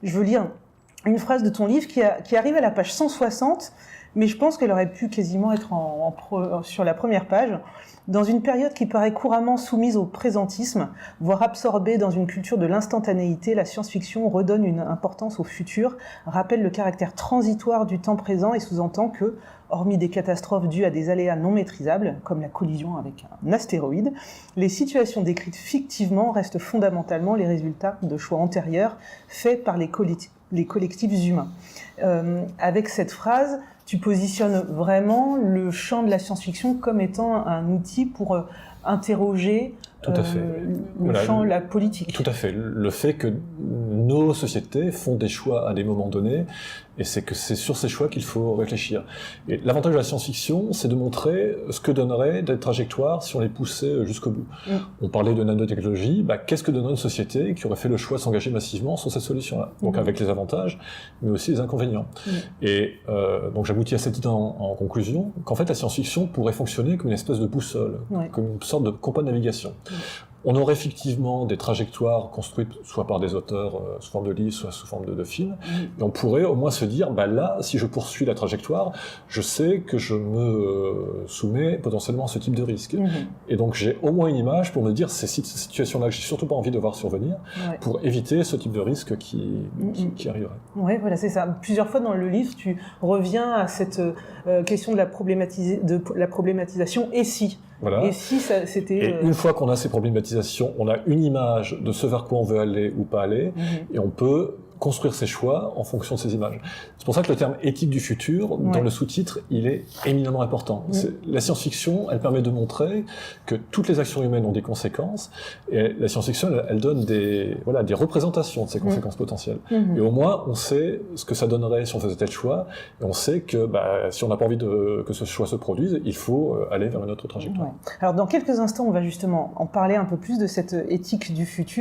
Je veux lire une phrase de ton livre qui arrive à la page 160, mais je pense qu'elle aurait pu quasiment être sur la première page. Dans une période qui paraît couramment soumise au présentisme, voire absorbée dans une culture de l'instantanéité, la science-fiction redonne une importance au futur, rappelle le caractère transitoire du temps présent et sous-entend que, hormis des catastrophes dues à des aléas non maîtrisables, comme la collision avec un astéroïde, les situations décrites fictivement restent fondamentalement les résultats de choix antérieurs faits par les collectifs humains. Avec cette phrase, tu positionnes vraiment le champ de la science-fiction comme étant un outil pour interroger champ, la politique. Tout à fait. Le fait que nos sociétés font des choix à des moments donnés, et c'est sur ces choix qu'il faut réfléchir. Et l'avantage de la science-fiction, c'est de montrer ce que donneraient des trajectoires si on les poussait jusqu'au bout. On parlait de nanotechnologie, qu'est-ce que donnerait une société qui aurait fait le choix de s'engager massivement sur cette solution-là? Donc avec les avantages, mais aussi les inconvénients. Et donc j'aboutis à cette idée en conclusion, qu'en fait la science-fiction pourrait fonctionner comme une espèce de boussole, comme une sorte de compas de navigation. On aurait effectivement des trajectoires construites soit par des auteurs sous forme de livres, soit sous forme de films, et on pourrait au moins se dire, là, si je poursuis la trajectoire, je sais que je me soumets potentiellement à ce type de risque. Et donc j'ai au moins une image pour me dire, ces situations-là que j'ai surtout pas envie de voir survenir, pour éviter ce type de risque qui arriverait. Oui, voilà, c'est ça. Plusieurs fois dans le livre, tu reviens à cette question de la problématisation, et si Voilà. Et si c'était... Et une fois qu'on a ces problématisations, on a une image de ce vers quoi on veut aller ou pas aller, et on peut construire ses choix en fonction de ces images. C'est pour ça que le terme éthique du futur, dans le sous-titre, il est éminemment important. La science-fiction, elle permet de montrer que toutes les actions humaines ont des conséquences, et la science-fiction, elle donne des représentations de ces conséquences potentielles. Et au moins, on sait ce que ça donnerait si on faisait tel choix, et on sait que si on n'a pas envie que ce choix se produise, il faut aller vers une autre trajectoire. Alors, dans quelques instants, on va justement en parler un peu plus de cette éthique du futur.